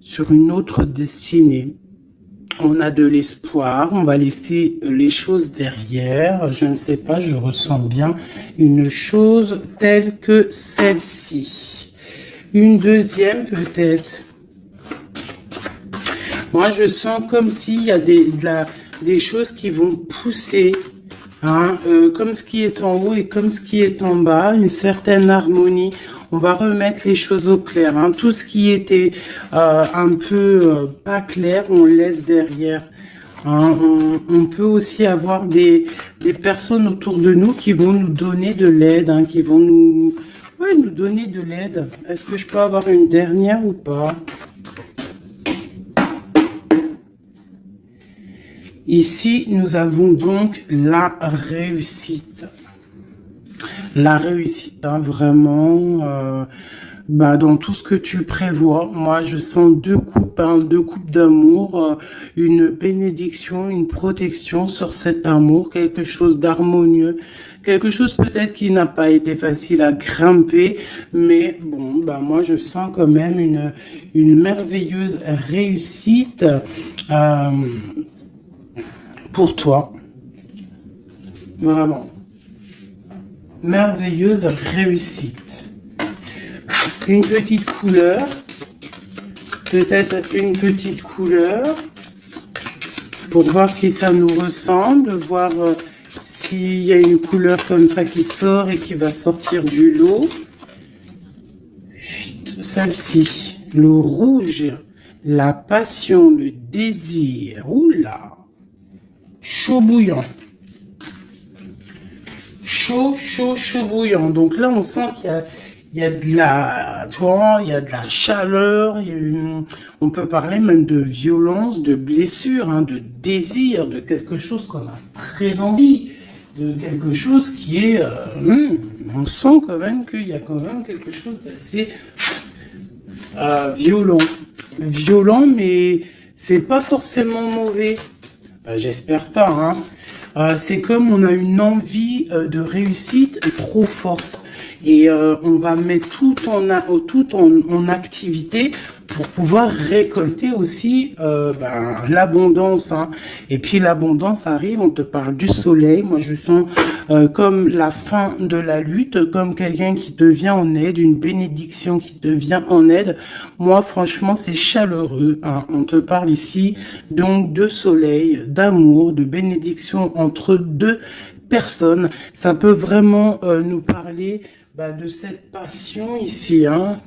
sur une autre destinée. On a de l'espoir, on va laisser les choses derrière. Je ne sais pas, je ressens bien une chose telle que celle-ci. Une deuxième peut-être. Moi, je sens comme s'il y a des choses qui vont pousser, hein, comme ce qui est en haut et comme ce qui est en bas, une certaine harmonie. On va remettre les choses au clair. Hein. Tout ce qui était un peu pas clair, on le laisse derrière. Hein. On peut aussi avoir des personnes autour de nous qui vont nous donner de l'aide, hein, qui vont nous donner de l'aide. Est-ce que je peux avoir une dernière ou pas? Ici, nous avons donc la réussite. La réussite, hein, vraiment, dans tout ce que tu prévois. Moi, je sens deux coupes d'amour, une bénédiction, une protection sur cet amour, quelque chose d'harmonieux, quelque chose peut-être qui n'a pas été facile à grimper, mais bon, moi, je sens quand même une merveilleuse réussite pour toi. Vraiment. Merveilleuse réussite. Une petite couleur, peut-être une petite couleur, pour voir si ça nous ressemble, voir s'il y a une couleur comme ça qui sort et qui va sortir du lot. Celle-ci, le rouge, la passion, le désir, oula, chaud bouillant. Chaud bouillant. Donc là, on sent qu'il y a de la, tu vois, il y a de la chaleur, on peut parler même de violence, de blessure, hein, de désir, de quelque chose qu'on a très envie, de quelque chose qui est, on sent quand même qu'il y a quand même quelque chose d'assez violent, mais c'est pas forcément mauvais. J'espère pas, hein. C'est comme on a une envie de réussite trop forte et on va mettre tout en activité pour pouvoir récolter aussi l'abondance. Hein. Et puis l'abondance arrive, on te parle du soleil. Moi, je sens comme la fin de la lutte, comme quelqu'un qui te vient en aide, une bénédiction qui te vient en aide. Moi, franchement, c'est chaleureux. Hein. On te parle ici donc de soleil, d'amour, de bénédiction entre deux personnes. Ça peut vraiment nous parler de cette passion ici. Hein.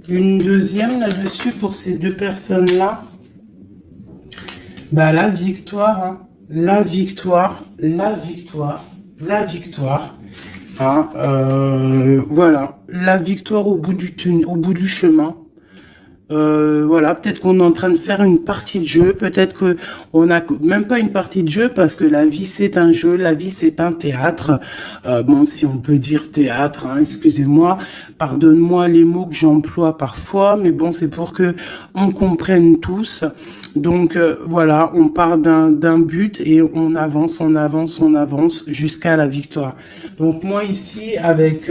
Une deuxième là-dessus pour ces deux personnes-là. La victoire, hein. La victoire. Hein, voilà, la victoire au bout du chemin. Voilà, peut-être qu'on est en train de faire une partie de jeu, peut-être que on n'a même pas une partie de jeu parce que la vie c'est un jeu, la vie c'est un théâtre. Bon, si on peut dire théâtre, hein, excusez-moi, pardonne-moi les mots que j'emploie parfois, mais bon, c'est pour que on comprenne tous. Donc voilà, on part d'un but et on avance jusqu'à la victoire. Donc moi ici avec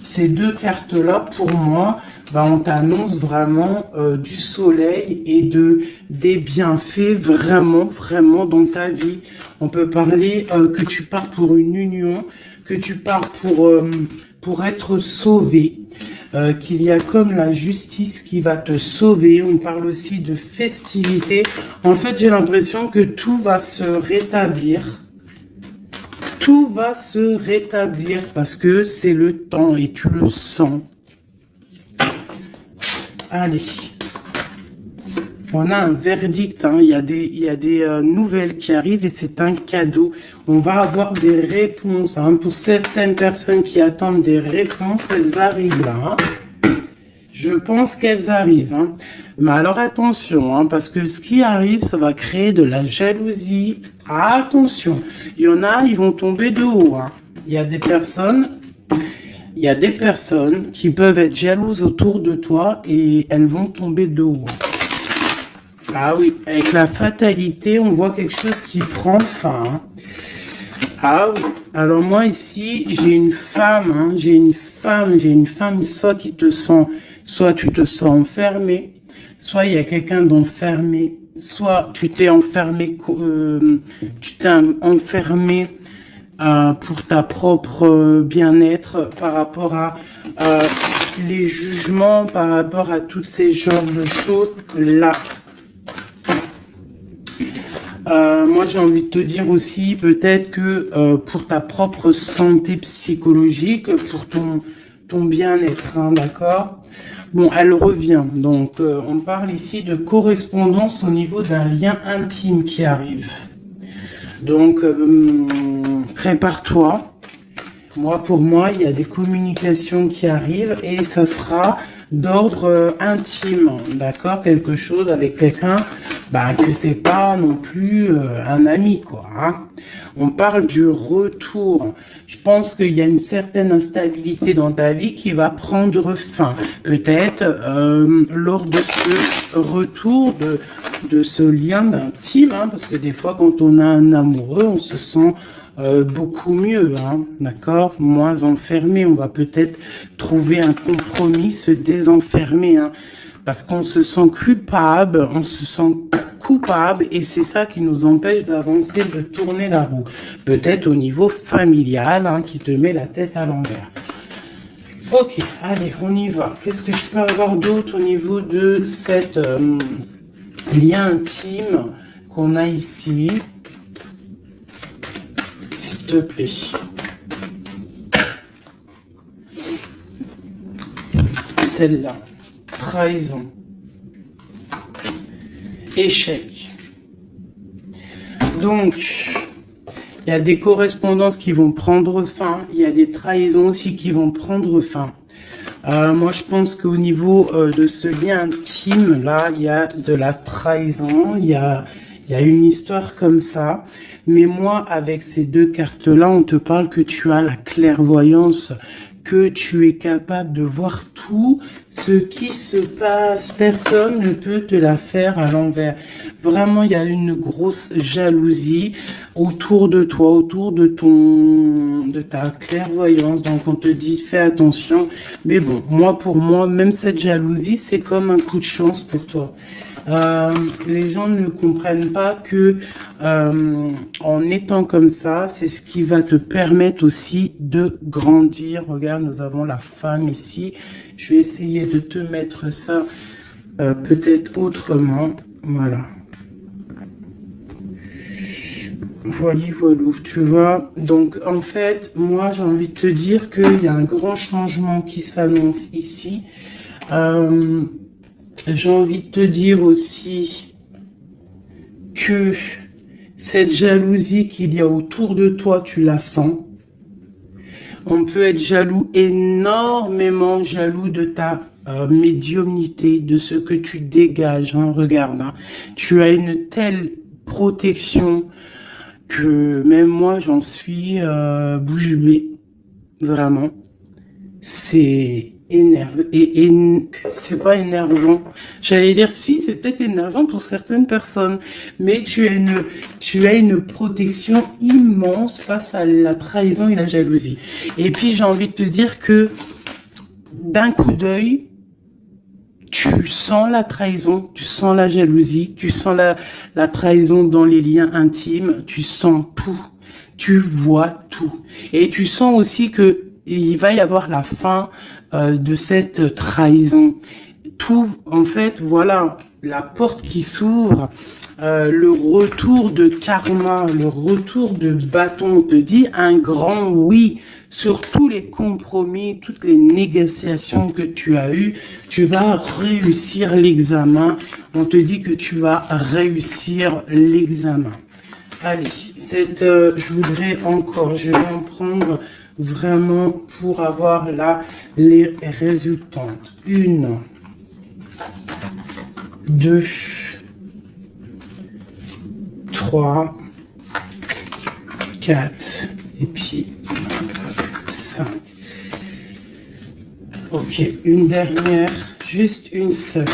ces deux cartes-là, pour moi, on t'annonce vraiment du soleil et des bienfaits vraiment dans ta vie. On peut parler que tu pars pour une union, que tu pars pour être sauvé, qu'il y a comme la justice qui va te sauver. On parle aussi de festivité. En fait, j'ai l'impression que tout va se rétablir. Tout va se rétablir parce que c'est le temps et tu le sens. Allez, on a un verdict, hein. Il y a des nouvelles qui arrivent et c'est un cadeau. On va avoir des réponses. Hein. Pour certaines personnes qui attendent des réponses, elles arrivent là. Hein. Je pense qu'elles arrivent. Hein. Mais alors attention, hein, parce que ce qui arrive, ça va créer de la jalousie. Attention, il y en a, ils vont tomber de haut. Hein. Il y a des personnes qui peuvent être jalouses autour de toi et elles vont tomber de haut. Ah oui, avec la fatalité, on voit quelque chose qui prend fin. Hein. Ah oui, alors moi ici, j'ai une femme, hein, j'ai une femme soit qui te sent soit tu te sens enfermé, soit il y a quelqu'un d'enfermé, soit tu t'es enfermé, pour ta propre bien-être par rapport à les jugements, par rapport à toutes ces genres de choses là. Moi, j'ai envie de te dire aussi, peut-être que pour ta propre santé psychologique, pour ton bien-être, hein, d'accord? Bon, elle revient. Donc, on parle ici de correspondance au niveau d'un lien intime qui arrive. Donc, prépare-toi. Pour moi, il y a des communications qui arrivent et ça sera d'ordre intime, d'accord? Quelque chose avec quelqu'un, que c'est pas non plus un ami, quoi. Hein. On parle du retour. Je pense qu'il y a une certaine instabilité dans ta vie qui va prendre fin. Peut-être lors de ce retour de ce lien d'intime, hein, parce que des fois, quand on a un amoureux, on se sent beaucoup mieux, hein, d'accord, moins enfermé. On va peut-être trouver un compromis, se désenfermer, hein, parce qu'on se sent coupable, et c'est ça qui nous empêche d'avancer, de tourner la roue. Peut-être au niveau familial, hein, qui te met la tête à l'envers. Ok, allez, on y va. Qu'est-ce que je peux avoir d'autre au niveau de cette lien intime qu'on a ici? S'il te plaît. Celle-là. Trahison. Échec. Donc, il y a des correspondances qui vont prendre fin. Il y a des trahisons aussi qui vont prendre fin. Moi, je pense qu'au niveau de ce lien intime, là, il y a de la trahison. Il y a une histoire comme ça. Mais moi, avec ces deux cartes-là, on te parle que tu as la clairvoyance, que tu es capable de voir tout ce qui se passe. Personne ne peut te la faire à l'envers. Vraiment, il y a une grosse jalousie autour de toi, autour de ta clairvoyance. Donc, on te dit, fais attention. Mais bon, pour moi, même cette jalousie, c'est comme un coup de chance pour toi. Les gens ne comprennent pas que en étant comme ça, c'est ce qui va te permettre aussi de grandir. Regarde, nous avons la femme ici. Je vais essayer de te mettre ça peut-être autrement. Voilà. Voilà, tu vois. Donc, en fait, moi, j'ai envie de te dire qu'il y a un grand changement qui s'annonce ici. J'ai envie de te dire aussi que cette jalousie qu'il y a autour de toi, tu la sens. On peut être jaloux, énormément jaloux de ta médiumnité, de ce que tu dégages. Hein, regarde, hein. Tu as une telle protection que même moi, j'en suis bouche bée. Vraiment. C'est c'est pas énervant. J'allais dire si, c'est peut-être énervant pour certaines personnes, mais tu as une protection immense face à la trahison et la jalousie. Et puis j'ai envie de te dire que d'un coup d'œil, tu sens la trahison, tu sens la jalousie, tu sens la trahison dans les liens intimes, tu sens tout, tu vois tout. Et tu sens aussi que il va y avoir la fin de cette trahison. Tout, en fait, voilà, la porte qui s'ouvre, le retour de karma, le retour de bâton, on te dit un grand oui sur tous les compromis, toutes les négociations que tu as eues. Tu vas réussir l'examen. On te dit que tu vas réussir l'examen. Allez, je vais en prendre vraiment pour avoir là les résultantes. 1, 2, 3, 4 et puis 5. Ok, une dernière, juste une seule.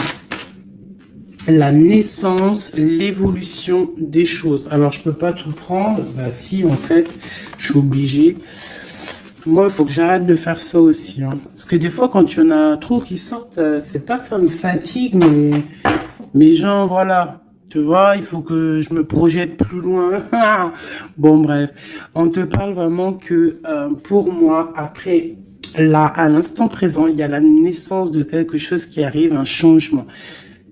La naissance, l'évolution des choses. Alors, je peux pas tout prendre. Bah si, en fait, je suis obligé. Moi, il faut que j'arrête de faire ça aussi, hein. Parce que des fois, quand il y en a trop qui sortent, c'est pas que ça me fatigue, mais genre, voilà. Tu vois, il faut que je me projette plus loin. Bon, bref. On te parle vraiment que, pour moi, après, là, à l'instant présent, il y a la naissance de quelque chose qui arrive, un changement.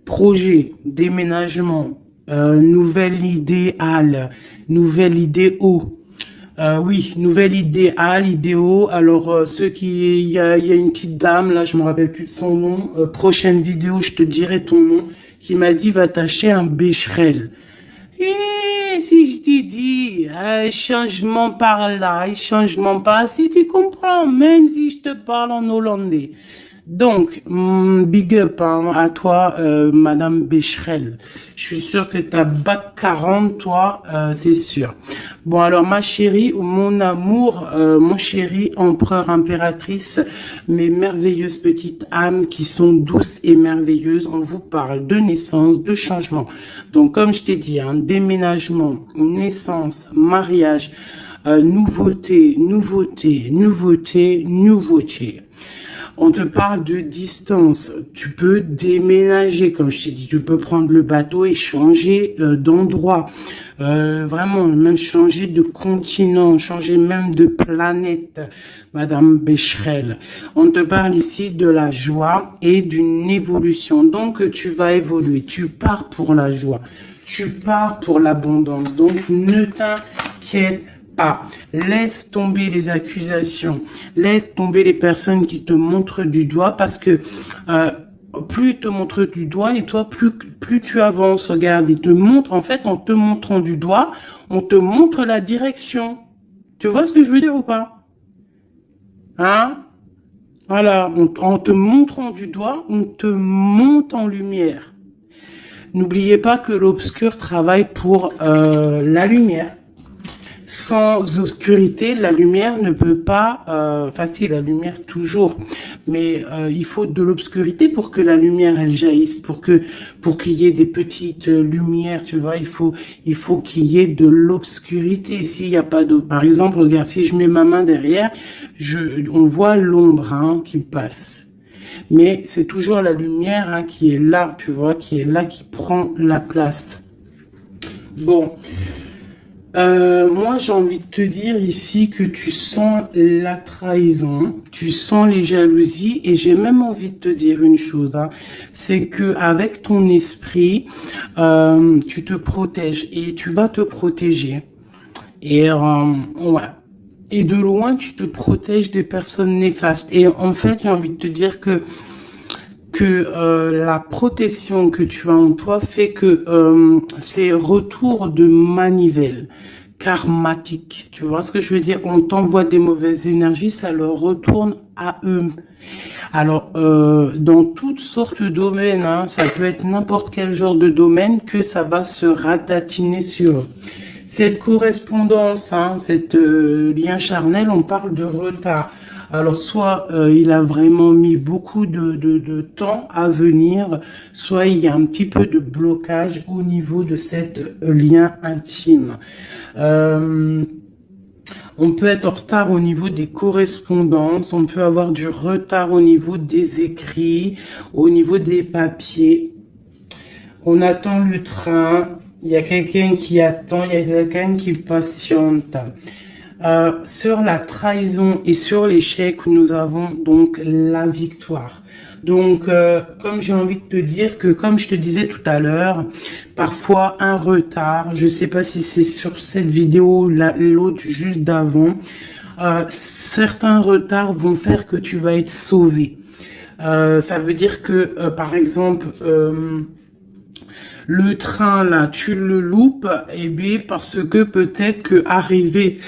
Projet, déménagement, nouvelle idéale, nouvelle idéo. Oui, nouvelle idéale, idéo. Alors, il y a une petite dame, là, je me rappelle plus de son nom. Prochaine vidéo, je te dirai ton nom, qui m'a dit, va t'acheter un Becherel. Et si je t'ai dit, changement par là, changement par là, si tu comprends, même si je te parle en hollandais. Donc, big up hein, à toi, Madame Becherel. Je suis sûr que t'as bac 40, toi, c'est sûr. Bon, alors, ma chérie, mon amour, mon chéri, empereur, impératrice, mes merveilleuses petites âmes qui sont douces et merveilleuses, on vous parle de naissance, de changement. Donc, comme je t'ai dit, hein, déménagement, naissance, mariage, nouveauté, nouveauté, nouveauté, nouveauté. On te parle de distance. Tu peux déménager, comme je t'ai dit. Tu peux prendre le bateau et changer d'endroit. Vraiment, même changer de continent, changer même de planète, Madame Becherel. On te parle ici de la joie et d'une évolution. Donc, tu vas évoluer. Tu pars pour la joie. Tu pars pour l'abondance. Donc, ne t'inquiète pas. Laisse tomber les accusations, laisse tomber les personnes qui te montrent du doigt parce que plus ils te montrent du doigt et toi, plus tu avances. Regarde, ils te montrent, en fait, en te montrant du doigt, on te montre la direction. Tu vois ce que je veux dire ou pas? Hein? Voilà, en te montrant du doigt, on te monte en lumière. N'oubliez pas que l'obscur travaille pour la lumière. Sans obscurité, la lumière ne peut pas, enfin si, la lumière toujours, mais il faut de l'obscurité pour que la lumière elle jaillisse, pour qu'il y ait des petites lumières, tu vois, il faut qu'il y ait de l'obscurité. S'il n'y a pas de, par exemple, regarde, si je mets ma main derrière, on voit l'ombre hein, qui passe. Mais c'est toujours la lumière hein, qui est là, tu vois, qui est là, qui prend la place. Bon. Moi, j'ai envie de te dire ici que tu sens la trahison, tu sens les jalousies et j'ai même envie de te dire une chose, hein, c'est que avec ton esprit, tu te protèges et tu vas te protéger. Et ouais. Et de loin, tu te protèges des personnes néfastes. Et en fait, j'ai envie de te dire que la protection que tu as en toi fait que c'est retour de manivelle karmatique. Tu vois ce que je veux dire? On t'envoie des mauvaises énergies, ça leur retourne à eux. Alors, dans toutes sortes de domaines, hein, ça peut être n'importe quel genre de domaine que ça va se ratatiner sur eux. Cette correspondance, hein, cette lien charnel, on parle de retard. Alors, soit il a vraiment mis beaucoup de temps à venir, soit il y a un petit peu de blocage au niveau de cette lien intime. On peut être en retard au niveau des correspondances, on peut avoir du retard au niveau des écrits, au niveau des papiers. On attend le train, il y a quelqu'un qui attend, il y a quelqu'un qui patiente. Sur la trahison et sur l'échec, nous avons donc la victoire. Donc, comme j'ai envie de te dire que, comme je te disais tout à l'heure, parfois un retard, je sais pas si c'est sur cette vidéo, l'autre juste d'avant, certains retards vont faire que tu vas être sauvé. Ça veut dire que, par exemple, le train là, tu le loupes, et bien parce que peut-être que arrivé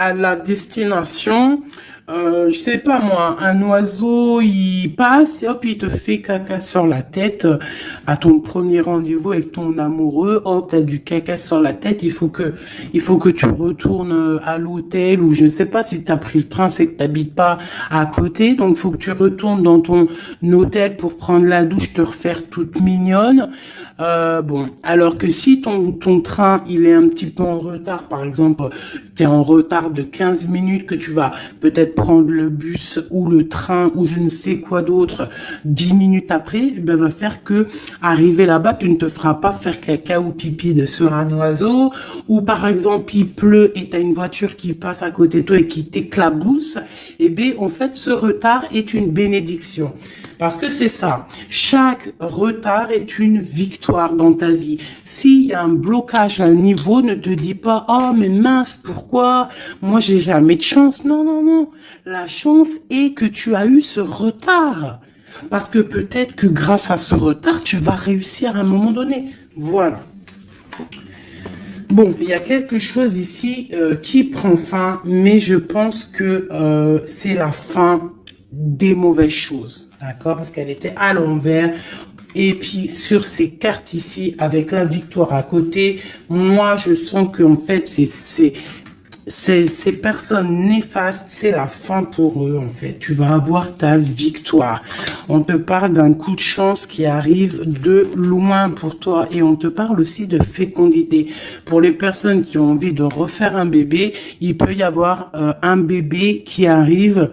à la destination, je sais pas moi, un oiseau, il passe et hop, il te fait caca sur la tête à ton premier rendez-vous avec ton amoureux. Hop, t'as du caca sur la tête. Il faut que tu retournes à l'hôtel ou je ne sais pas si t'as pris le train, c'est que t'habites pas à côté. Donc, il faut que tu retournes dans ton hôtel pour prendre la douche, te refaire toute mignonne. Bon, alors que si ton train, il est un petit peu en retard, par exemple, tu es en retard de 15 minutes, que tu vas peut-être prendre le bus ou le train ou je ne sais quoi d'autre 10 minutes après, ben, va faire que arriver là-bas, tu ne te feras pas faire caca ou pipi sur un oiseau, ou par exemple, il pleut et tu as une voiture qui passe à côté de toi et qui t'éclabousse, et bien, en fait, ce retard est une bénédiction. Parce que c'est ça, chaque retard est une victoire dans ta vie. S'il y a un blocage à un niveau, ne te dis pas « Oh, mais mince, pourquoi? Moi, j'ai jamais de chance. » Non, non, non. La chance est que tu as eu ce retard. Parce que peut-être que grâce à ce retard, tu vas réussir à un moment donné. Voilà. Bon, il y a quelque chose ici qui prend fin, mais je pense que c'est la fin des mauvaises choses, d'accord? Parce qu'elle était à l'envers. Et puis sur ces cartes ici, avec la victoire à côté, moi je sens que en fait ces personnes néfastes, c'est la fin pour eux en fait. Tu vas avoir ta victoire. On te parle d'un coup de chance qui arrive de loin pour toi et on te parle aussi de fécondité. Pour les personnes qui ont envie de refaire un bébé, il peut y avoir un bébé qui arrive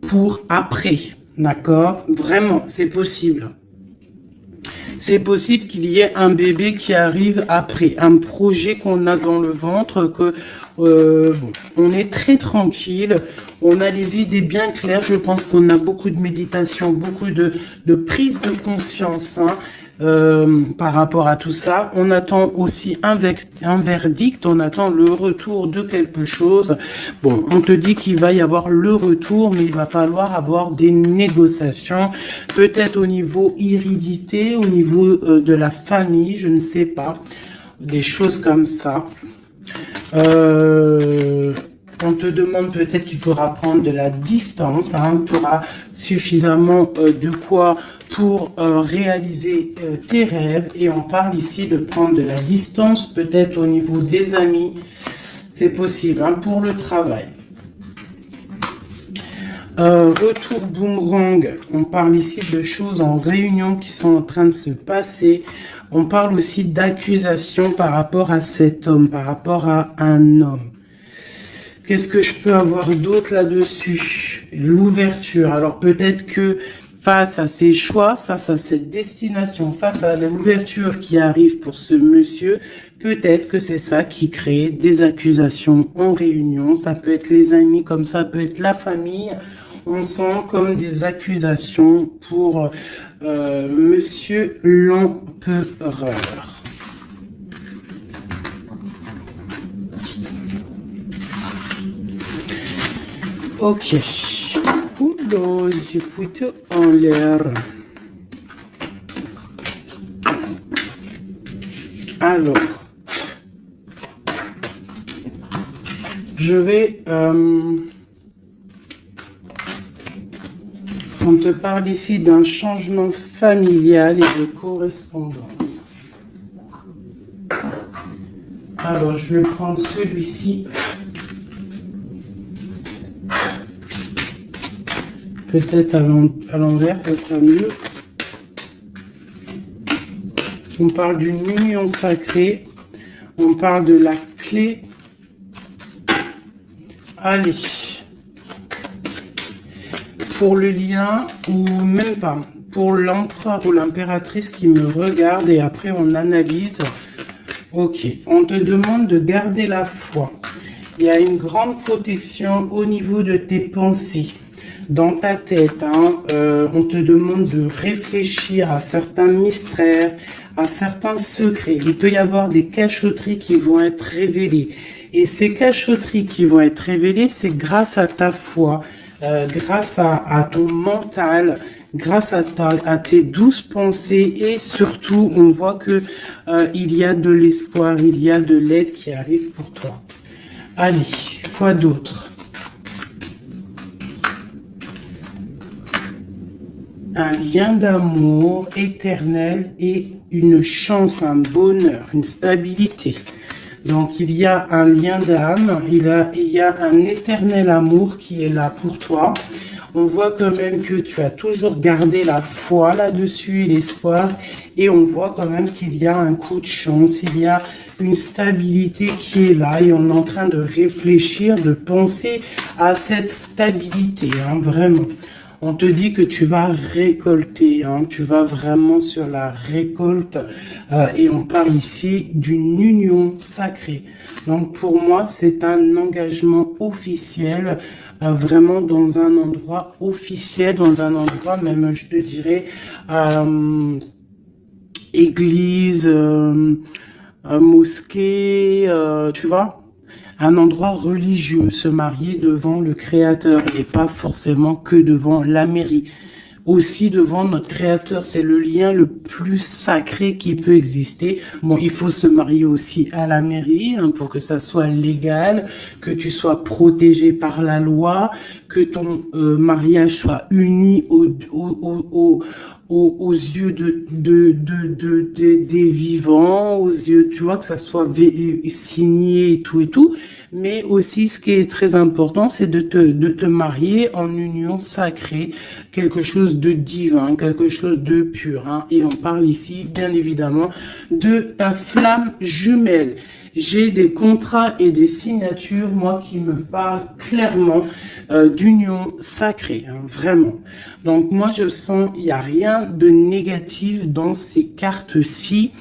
pour après, d'accord? Vraiment, c'est possible. C'est possible qu'il y ait un bébé qui arrive après, un projet qu'on a dans le ventre, que bon, on est très tranquille, on a les idées bien claires, je pense qu'on a beaucoup de méditation, beaucoup de prise de conscience, hein, par rapport à tout ça. On attend aussi un verdict, on attend le retour de quelque chose. Bon, on te dit qu'il va y avoir le retour, mais il va falloir avoir des négociations, peut-être au niveau hérédité, au niveau de la famille, je ne sais pas, des choses comme ça. On te demande peut-être qu'il faudra prendre de la distance, hein, tu auras suffisamment de quoi pour réaliser tes rêves, et on parle ici de prendre de la distance, peut-être au niveau des amis, c'est possible, hein, pour le travail. Retour boomerang, on parle ici de choses en réunion qui sont en train de se passer. On parle aussi d'accusations par rapport à cet homme, par rapport à un homme. Qu'est-ce que je peux avoir d'autre là-dessus? L'ouverture. Alors peut-être que face à ses choix, face à cette destination, face à l'ouverture qui arrive pour ce monsieur, peut-être que c'est ça qui crée des accusations en réunion. Ça peut être les amis, comme ça peut être la famille. On sent comme des accusations pour monsieur l'empereur. Ok. Oula, j'ai foutu en l'air. Alors, je vais... on te parle ici d'un changement familial et de correspondance. Alors, je vais prendre celui-ci. Peut-être à l'envers, ça sera mieux. On parle d'une union sacrée. On parle de la clé. Allez. Pour le lien, ou même pas. Pour l'empereur ou l'impératrice qui me regarde et après on analyse. Ok. On te demande de garder la foi. Il y a une grande protection au niveau de tes pensées. Dans ta tête, hein, on te demande de réfléchir à certains mystères, à certains secrets. Il peut y avoir des cachotteries qui vont être révélées. Et ces cachotteries qui vont être révélées, c'est grâce à ta foi, grâce à ton mental, grâce à tes douces pensées. Et surtout, on voit que il y a de l'espoir, il y a de l'aide qui arrive pour toi. Allez, quoi d'autre ? un lien d'amour éternel et une chance, un bonheur, une stabilité. Donc, il y a un lien d'âme, il y a un éternel amour qui est là pour toi. On voit quand même que tu as toujours gardé la foi là-dessus et l'espoir. Et on voit quand même qu'il y a un coup de chance, il y a une stabilité qui est là. Et on est en train de réfléchir, de penser à cette stabilité, hein, vraiment. On te dit que tu vas récolter, hein, tu vas vraiment sur la récolte et on parle ici d'une union sacrée. Donc pour moi, c'est un engagement officiel, vraiment dans un endroit officiel, dans un endroit même, je te dirais, église, mosquée, tu vois, un endroit religieux, se marier devant le Créateur et pas forcément que devant la mairie. Aussi devant notre Créateur, c'est le lien le plus sacré qui peut exister. Bon, il faut se marier aussi à la mairie hein, pour que ça soit légal, que tu sois protégé par la loi, que ton mariage soit uni aux yeux des vivants, aux yeux, tu vois, que ça soit signé et tout. Mais aussi, ce qui est très important, c'est de te marier en union sacrée, quelque chose de divin, quelque chose de pur. Hein. Et on parle ici, bien évidemment, de ta flamme jumelle. J'ai des contrats et des signatures, moi, qui me parlent clairement d'union sacrée, hein, vraiment. Donc, moi, je sens, il n'y a rien de négatif dans ces cartes-ci.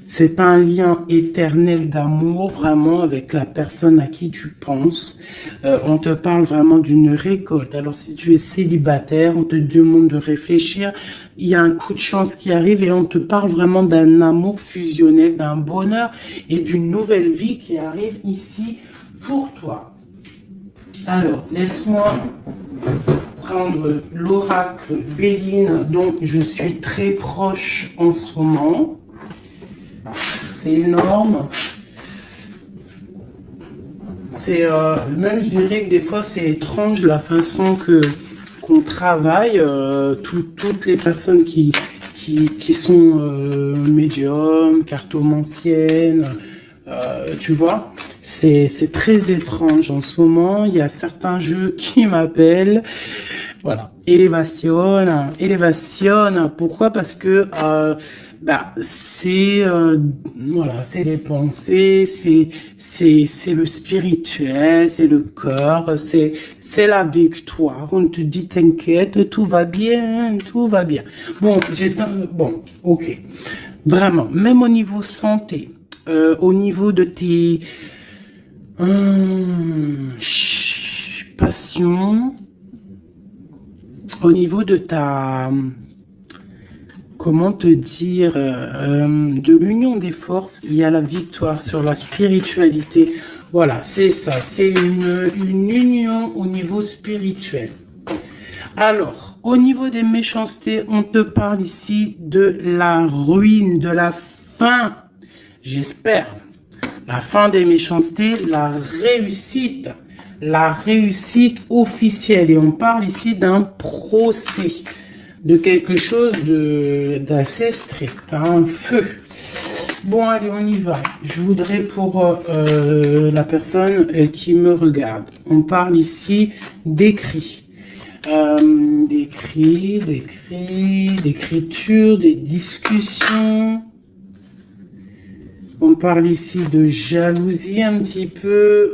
C'est un lien éternel d'amour, vraiment, avec la personne à qui tu penses. On te parle vraiment d'une récolte. Alors, si tu es célibataire, on te demande de réfléchir. Il y a un coup de chance qui arrive et on te parle vraiment d'un amour fusionnel, d'un bonheur et d'une nouvelle vie qui arrive ici pour toi. Alors, laisse-moi prendre l'oracle Béline dont je suis très proche en ce moment. C'est énorme. C'est même je dirais que des fois c'est étrange la façon qu'on travaille. Toutes les personnes qui sont médiums, cartomanciennes, tu vois, c'est très étrange en ce moment. Il y a certains jeux qui m'appellent. Voilà, élévation. Pourquoi? Parce que c'est voilà, c'est les pensées, c'est le spirituel, c'est le cœur, c'est la victoire. On te dit t'inquiète, tout va bien, tout va bien. Bon, ok, vraiment, même au niveau santé, au niveau de tes passions, au niveau de ta comment te dire, de l'union des forces, il y a la victoire sur la spiritualité. Voilà, c'est ça, c'est une union au niveau spirituel. Alors, au niveau des méchancetés, on te parle ici de la ruine, de la fin, j'espère. La fin des méchancetés, la réussite officielle. Et on parle ici d'un procès, de quelque chose d'assez strict, un feu. Bon, allez, on y va. Je voudrais pour la personne qui me regarde, on parle ici d'écrit. D'écriture, des discussions. On parle ici de jalousie un petit peu.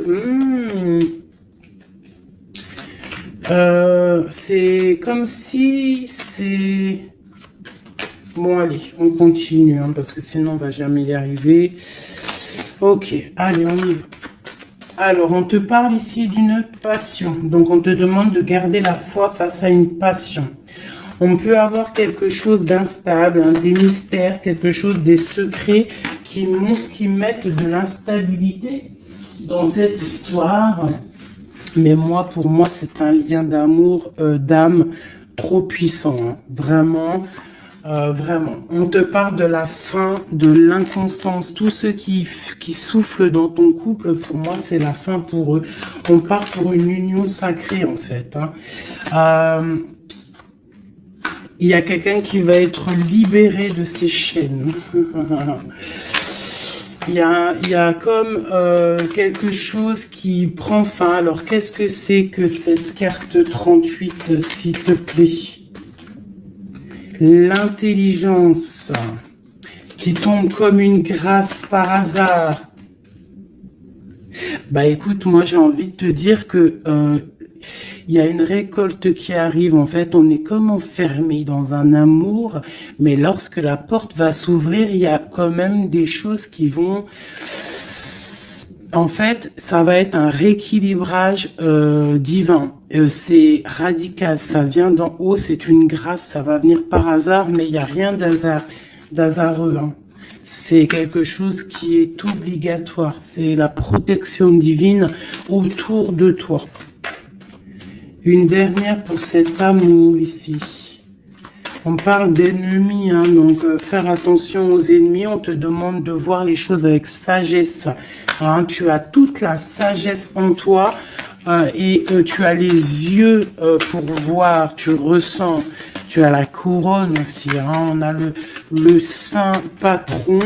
C'est comme si c'est... Bon, allez, on continue, hein, parce que sinon on va jamais y arriver. Ok, allez, on y va. Alors, on te parle ici d'une passion. Donc, on te demande de garder la foi face à une passion. On peut avoir quelque chose d'instable, hein, des mystères, quelque chose, des secrets qui mettent de l'instabilité dans cette histoire. Mais moi, pour moi, c'est un lien d'amour, d'âme trop puissant. Hein. Vraiment, vraiment. On te parle de la fin, de l'inconstance. Tous ceux qui soufflent dans ton couple, pour moi, c'est la fin pour eux. On part pour une union sacrée, en fait. Hein. Il y a quelqu'un qui va être libéré de ses chaînes. Il y a comme quelque chose qui prend fin. Alors, qu'est-ce que c'est que cette carte 38, s'il te plaît? L'intelligence qui tombe comme une grâce par hasard. Bah écoute, moi j'ai envie de te dire que il y a une récolte qui arrive. En fait, on est comme enfermé dans un amour, mais lorsque la porte va s'ouvrir, il y a quand même des choses qui vont... En fait, ça va être un rééquilibrage divin. C'est radical, ça vient d'en haut, c'est une grâce, ça va venir par hasard, mais il n'y a rien d'hasardeux. Hein. C'est quelque chose qui est obligatoire, c'est la protection divine autour de toi. Une dernière pour cet amour ici. On parle d'ennemis, hein, donc faire attention aux ennemis. On te demande de voir les choses avec sagesse. Hein, tu as toute la sagesse en toi et tu as les yeux pour voir, tu ressens. Tu as la couronne aussi. Hein, on a le saint patron.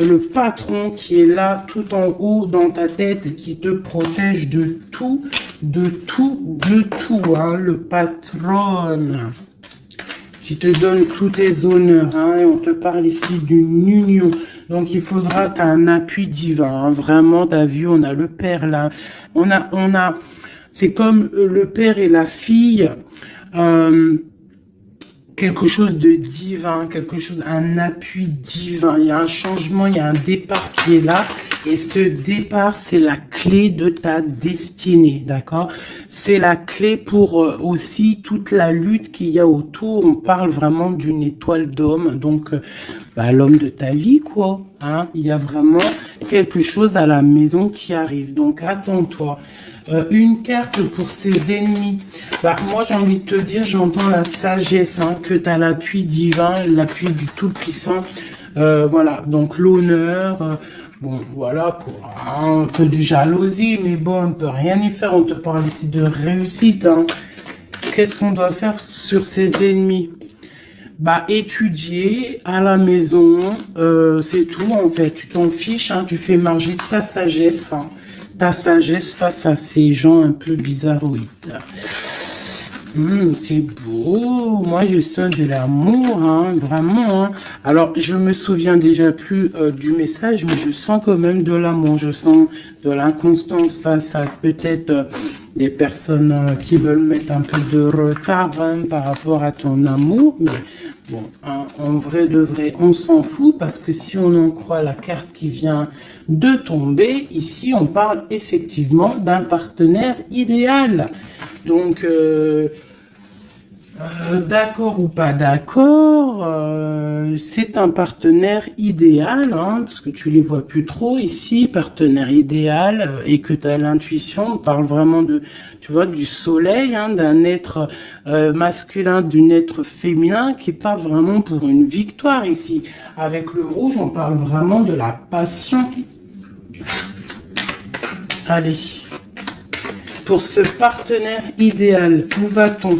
Le patron qui est là tout en haut dans ta tête et qui te protège de tout, hein, le patron qui te donne tous tes honneurs, hein, et on te parle ici d'une union, donc il faudra, tu as un appui divin, hein, vraiment, tu as vu, on a le père là, on a, c'est comme le père et la fille, quelque chose de divin, quelque chose, un appui divin. Il y a un changement, il y a un départ qui est là. Et ce départ, c'est la clé de ta destinée, d'accord? C'est la clé pour aussi toute la lutte qu'il y a autour. On parle vraiment d'une étoile d'homme, donc l'homme de ta vie, quoi. Hein? Il y a vraiment quelque chose à la maison qui arrive. Donc attends-toi. Une carte pour ses ennemis. Moi, j'ai envie de te dire, j'entends la sagesse, hein, que tu as l'appui divin, l'appui du Tout-Puissant. Voilà, donc l'honneur, bon, voilà, un peu de jalousie, mais bon, on ne peut rien y faire. On te parle ici de réussite. Hein. Qu'est-ce qu'on doit faire sur ses ennemis? Étudier à la maison, c'est tout, en fait. Tu t'en fiches, hein, tu fais marger ta sagesse, hein. Ta sagesse face à ces gens un peu bizarroïdes. C'est beau. Moi, je sens de l'amour, hein, vraiment. Hein. Alors, je me souviens déjà plus du message, mais je sens quand même de l'amour. Je sens de l'inconstance face à peut-être des personnes qui veulent mettre un peu de retard hein, par rapport à ton amour. Mais bon, hein, en vrai de vrai, on s'en fout parce que si on en croit la carte qui vient de tomber, ici, on parle effectivement d'un partenaire idéal. Donc, d'accord ou pas d'accord, c'est un partenaire idéal, hein, parce que tu les vois plus trop ici, partenaire idéal, et que tu as l'intuition, on parle vraiment de, tu vois, du soleil, hein, d'un être masculin, d'un être féminin, qui parle vraiment pour une victoire ici. Avec le rouge, on parle vraiment de la passion. Allez. Pour ce partenaire idéal, où va-t-on?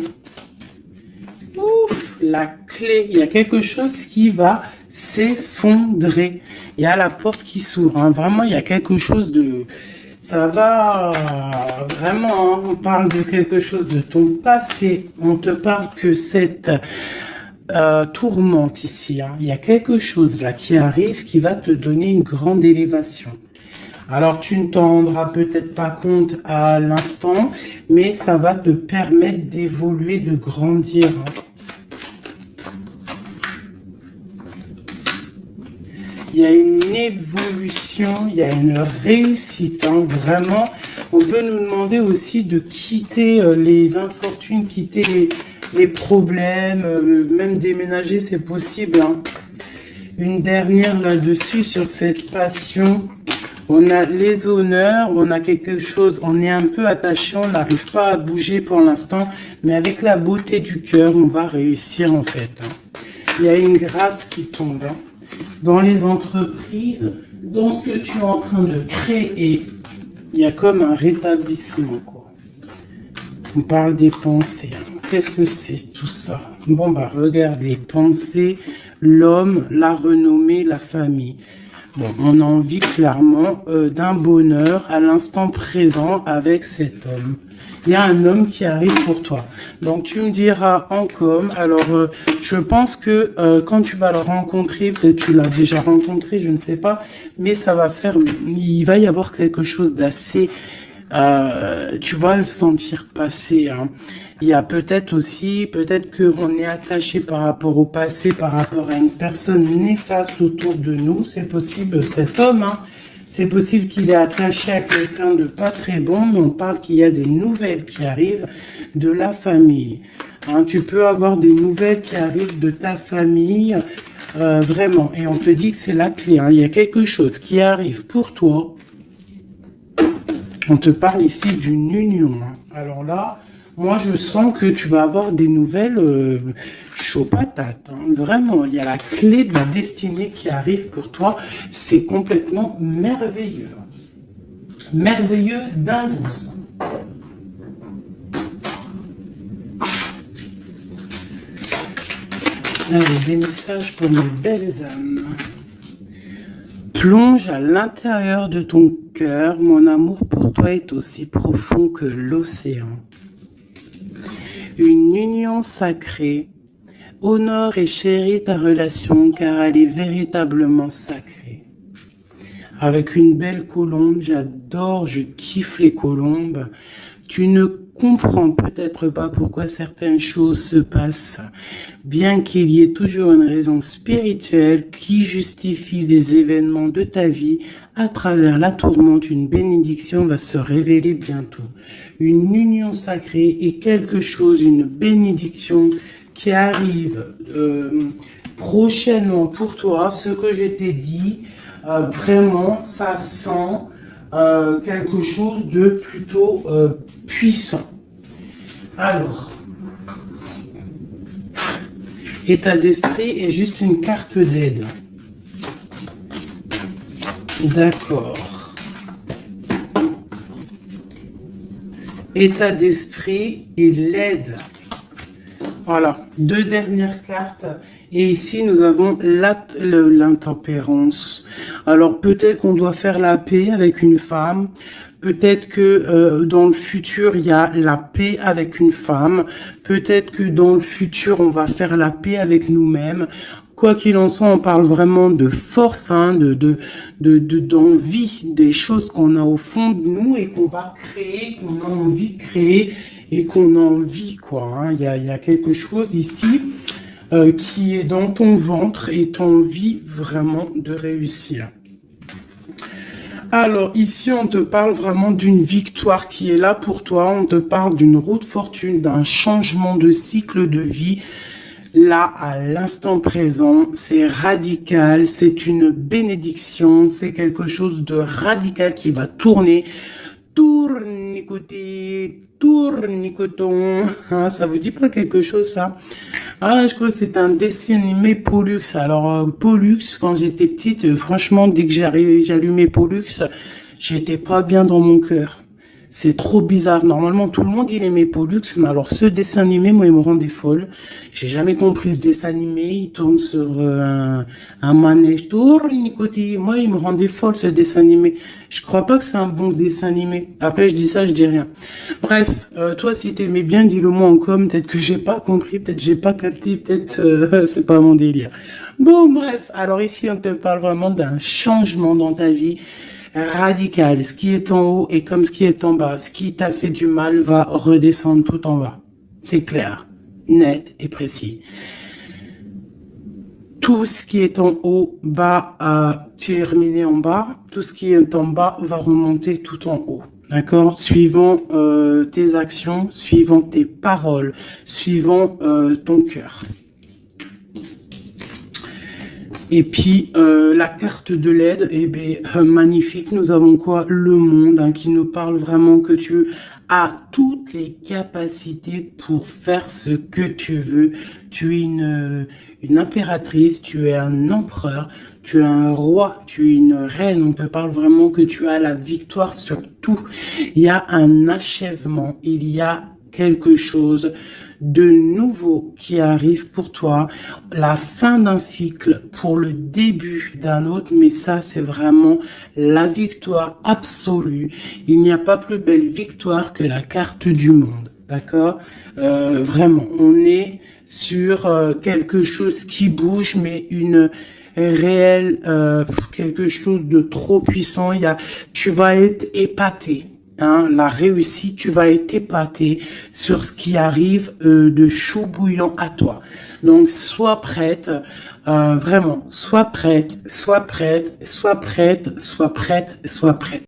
La clé, il y a quelque chose qui va s'effondrer. Il y a la porte qui s'ouvre. Hein. Vraiment, il y a quelque chose de... Ça va vraiment, hein, on parle de quelque chose de ton passé. On te parle que cette tourmente ici. Hein. Il y a quelque chose là qui arrive qui va te donner une grande élévation. Alors, tu ne t'en rendras peut-être pas compte à l'instant, mais ça va te permettre d'évoluer, de grandir. Il y a une évolution, il y a une réussite. Hein, vraiment, on peut nous demander aussi de quitter les infortunes, quitter les problèmes, même déménager, c'est possible. Hein. Une dernière là-dessus sur cette passion. On a les honneurs, on a quelque chose, on est un peu attaché, on n'arrive pas à bouger pour l'instant, mais avec la beauté du cœur, on va réussir en fait. Hein. Il y a une grâce qui tombe hein. Dans les entreprises, dans ce que tu es en train de créer, il y a comme un rétablissement. Quoi. On parle des pensées. Hein. qu'est-ce que c'est tout ça? Bon, bah, regarde les pensées, l'homme, la renommée, la famille. Bon, on a envie clairement d'un bonheur à l'instant présent avec cet homme. Il y a un homme qui arrive pour toi. Donc, tu me diras en com. Alors, je pense que quand tu vas le rencontrer, peut-être tu l'as déjà rencontré, je ne sais pas, mais ça va faire, il va y avoir quelque chose d'assez, tu vas le sentir passer, hein. Il y a peut-être aussi, peut-être qu'on est attaché par rapport au passé, par rapport à une personne néfaste autour de nous. C'est possible, cet homme, hein. C'est possible qu'il est attaché à quelqu'un de pas très bon, mais on parle qu'il y a des nouvelles qui arrivent de la famille. Hein, tu peux avoir des nouvelles qui arrivent de ta famille, vraiment. Et on te dit que c'est la clé, hein. Il y a quelque chose qui arrive pour toi. On te parle ici d'une union, hein. Alors là, moi je sens que tu vas avoir des nouvelles chaud patate, hein. Vraiment, il y a la clé de la destinée qui arrive pour toi. C'est complètement merveilleux. Merveilleux d'indouce. Allez, des messages pour mes belles âmes. Plonge à l'intérieur de ton cœur. Mon amour pour toi est aussi profond que l'océan. Une union sacrée. Honore et chéris ta relation car elle est véritablement sacrée. Avec une belle colombe, j'adore, je kiffe les colombes. Tu ne comprends peut-être pas pourquoi certaines choses se passent, bien qu'il y ait toujours une raison spirituelle qui justifie des événements de ta vie. À travers la tourmente, une bénédiction va se révéler bientôt. Une union sacrée est quelque chose, une bénédiction qui arrive prochainement pour toi. Ce que je t'ai dit, vraiment, ça sent quelque chose de plutôt puissant. Alors, état d'esprit est juste une carte d'aide. D'accord. État d'esprit et l'aide. Voilà, deux dernières cartes. Et ici, nous avons l'intempérance. Alors, peut-être qu'on doit faire la paix avec une femme. Peut-être que dans le futur, il y a la paix avec une femme. Peut-être que dans le futur, on va faire la paix avec nous-mêmes. Quoi qu'il en soit, on parle vraiment de force, hein, d'envie, des choses qu'on a au fond de nous et qu'on va créer, qu'on a envie de créer et qu'on a envie, quoi. Hein. Il y a quelque chose ici qui est dans ton ventre et tu as envie vraiment de réussir. Alors ici, on te parle vraiment d'une victoire qui est là pour toi. On te parle d'une route fortune, d'un changement de cycle de vie. Là, à l'instant présent, c'est radical, c'est une bénédiction, c'est quelque chose de radical qui va tourner. Tournicoté, tournicoton. Ah, ça vous dit pas quelque chose, ça? Ah, je crois que c'est un dessin animé Pollux. Alors, Pollux, quand j'étais petite, franchement, dès que j'allumais Pollux, j'étais pas bien dans mon cœur. C'est trop bizarre. Normalement, tout le monde, il aimait Pollux, mais alors ce dessin animé, moi, il me rendait folle. J'ai jamais compris ce dessin animé. Il tourne sur un manège. Tournicoté. Moi, il me rendait folle, ce dessin animé. Je crois pas que c'est un bon dessin animé. Après, je dis ça, je dis rien. Bref, toi, si t'aimais bien, dis-le moi en com. Peut-être que j'ai pas compris, peut-être j'ai pas capté, peut-être c'est pas mon délire. Bon, bref. Alors ici, on te parle vraiment d'un changement dans ta vie. Radical. Ce qui est en haut est comme ce qui est en bas. Ce qui t'a fait du mal va redescendre tout en bas. C'est clair, net et précis. Tout ce qui est en haut va terminer en bas. Tout ce qui est en bas va remonter tout en haut. D'accord? Suivant tes actions, suivant tes paroles, suivant ton cœur. Et puis, la carte de l'aide, eh bien, magnifique. Nous avons quoi? Le monde, hein, qui nous parle vraiment que tu as toutes les capacités pour faire ce que tu veux. Tu es une impératrice, tu es un empereur, tu es un roi, tu es une reine. On te parle vraiment que tu as la victoire sur tout. Il y a un achèvement, il y a quelque chose de nouveau qui arrive pour toi, la fin d'un cycle pour le début d'un autre, mais ça, c'est vraiment la victoire absolue. Il n'y a pas plus belle victoire que la carte du monde, d'accord? Vraiment, on est sur quelque chose qui bouge, mais une réelle, quelque chose de trop puissant. Tu vas être épaté. Hein, la réussite, tu vas être épaté sur ce qui arrive de chaud bouillant à toi. Donc, sois prête, vraiment, sois prête, sois prête, sois prête, sois prête, sois prête.